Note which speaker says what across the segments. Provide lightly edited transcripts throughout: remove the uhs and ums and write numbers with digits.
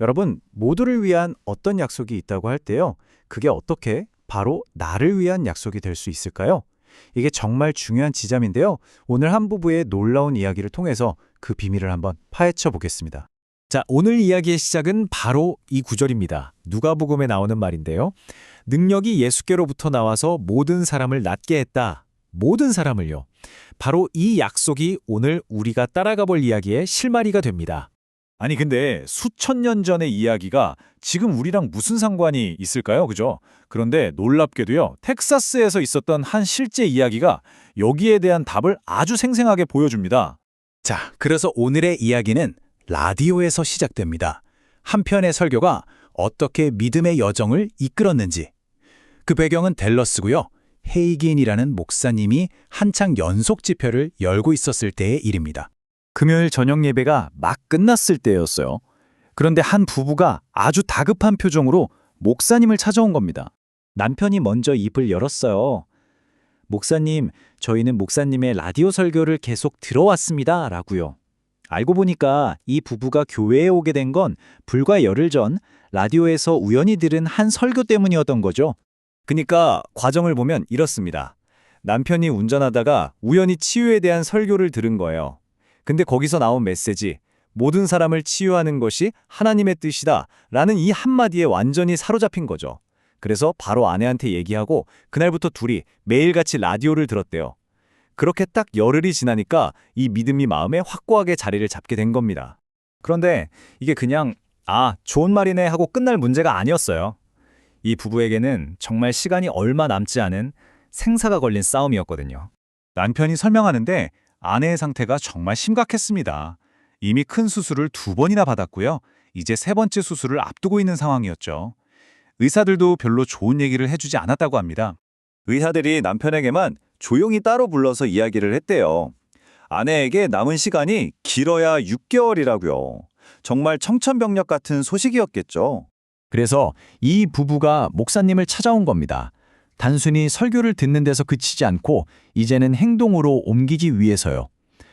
Speaker 1: 여러분, 모두를 위한 어떤 약속이 있다고 할 때요. 그게 어떻게 바로 나를 위한 약속이 될 수 있을까요? 이게 정말 중요한 지점인데요. 오늘 한 부부의 놀라운 이야기를 통해서 그 비밀을 한번 파헤쳐 보겠습니다.
Speaker 2: 자, 오늘 이야기의 시작은 바로 이 구절입니다. 누가복음에 나오는 말인데요. 능력이 예수께로부터 나와서 모든 사람을 낫게 했다. 모든 사람을요. 바로 이 약속이 오늘 우리가 따라가 볼 이야기의 실마리가 됩니다.
Speaker 3: 아니 근데 수천 년 전의 이야기가 지금 우리랑 무슨 상관이 있을까요? 그죠? 그런데 놀랍게도요. 텍사스에서 있었던 한 실제 이야기가 여기에 대한 답을 아주 생생하게 보여줍니다.
Speaker 4: 자, 그래서 오늘의 이야기는 라디오에서 시작됩니다. 한 편의 설교가 어떻게 믿음의 여정을 이끌었는지. 그 배경은 댈러스고요. 헤이긴이라는 목사님이 한창 연속 집회를 열고 있었을 때의 일입니다.
Speaker 1: 금요일 저녁 예배가 막 끝났을 때였어요. 그런데 한 부부가 아주 다급한 표정으로 목사님을 찾아온 겁니다. 남편이 먼저 입을 열었어요. 목사님, 저희는 목사님의 라디오 설교를 계속 들어왔습니다. 라고요. 알고 보니까 이 부부가 교회에 오게 된 건 불과 열흘 전 라디오에서 우연히 들은 한 설교 때문이었던 거죠.
Speaker 3: 그러니까 과정을 보면 이렇습니다. 남편이 운전하다가 우연히 치유에 대한 설교를 들은 거예요. 근데 거기서 나온 메시지, 모든 사람을 치유하는 것이 하나님의 뜻이다 라는 이 한마디에 완전히 사로잡힌 거죠. 그래서 바로 아내한테 얘기하고 그날부터 둘이 매일같이 라디오를 들었대요. 그렇게 딱 열흘이 지나니까 이 믿음이 마음에 확고하게 자리를 잡게 된 겁니다. 그런데 이게 그냥 좋은 말이네 하고 끝날 문제가 아니었어요. 이 부부에게는 정말 시간이 얼마 남지 않은 생사가 걸린 싸움이었거든요. 남편이 설명하는데 아내의 상태가 정말 심각했습니다. 이미 큰 수술을 2번이나 받았고요. 이제 3번째 수술을 앞두고 있는 상황이었죠. 의사들도 별로 좋은 얘기를 해주지 않았다고 합니다. 의사들이 남편에게만 조용히 따로 불러서 이야기를 했대요. 아내에게 남은 시간이 길어야 6개월이라고요. 정말 청천벽력 같은 소식이었겠죠.
Speaker 2: 그래서 이 부부가 목사님을 찾아온 겁니다. 단순히 설교를 듣는 데서 그치지 않고 이제는 행동으로 옮기기 위해서요.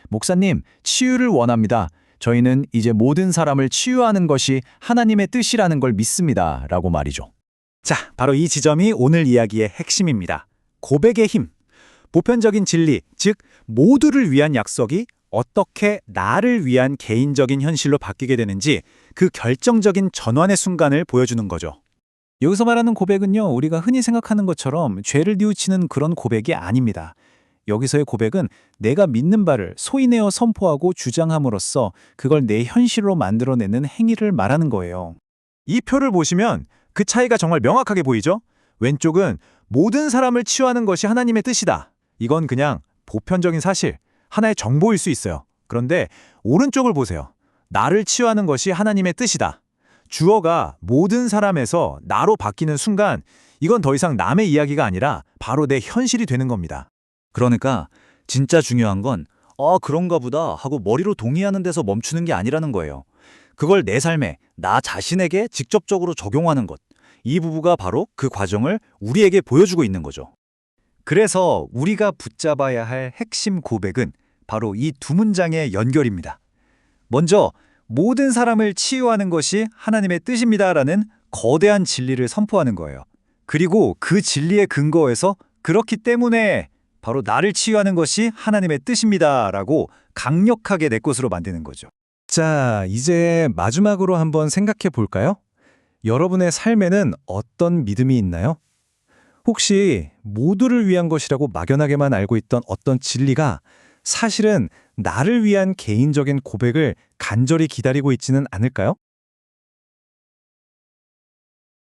Speaker 2: 목사님, 치유를 원합니다. 저희는 이제 모든 사람을 치유하는 것이 하나님의 뜻이라는 걸 믿습니다. 라고 말이죠.
Speaker 4: 자, 바로 이 지점이 오늘 이야기의 핵심입니다. 고백의 힘. 보편적인 진리, 즉 모두를 위한 약속이 어떻게 나를 위한 개인적인 현실로 바뀌게 되는지 그 결정적인 전환의 순간을 보여주는 거죠. 여기서 말하는 고백은요, 우리가 흔히 생각하는 것처럼 죄를 뉘우치는 그런 고백이 아닙니다. 여기서의 고백은 내가 믿는 바를 소인내어 선포하고 주장함으로써 그걸 내 현실로 만들어내는 행위를 말하는 거예요. 이 표를 보시면 그 차이가 정말 명확하게 보이죠? 왼쪽은 모든 사람을 치유하는 것이 하나님의 뜻이다. 이건 그냥 보편적인 사실, 하나의 정보일 수 있어요. 그런데 오른쪽을 보세요. 나를 치유하는 것이 하나님의 뜻이다. 주어가 모든 사람에서 나로 바뀌는 순간 이건 더 이상 남의 이야기가 아니라 바로 내 현실이 되는 겁니다.
Speaker 3: 그러니까 진짜 중요한 건 그런가 보다 하고 머리로 동의하는 데서 멈추는 게 아니라는 거예요. 그걸 내 삶에, 나 자신에게 직접적으로 적용하는 것. 이 부부가 바로 그 과정을 우리에게 보여주고 있는 거죠. 그래서 우리가 붙잡아야 할 핵심 고백은 바로 이 2문장의 연결입니다. 먼저 모든 사람을 치유하는 것이 하나님의 뜻입니다라는 거대한 진리를 선포하는 거예요. 그리고 그 진리의 근거에서 그렇기 때문에 바로 나를 치유하는 것이 하나님의 뜻입니다라고 강력하게 내 것으로 만드는 거죠.
Speaker 2: 자, 이제 마지막으로 한번 생각해 볼까요? 여러분의 삶에는 어떤 믿음이 있나요? 혹시 모두를 위한 것이라고 막연하게만 알고 있던 어떤 진리가 사실은 나를 위한 개인적인 고백을 간절히 기다리고 있지는 않을까요?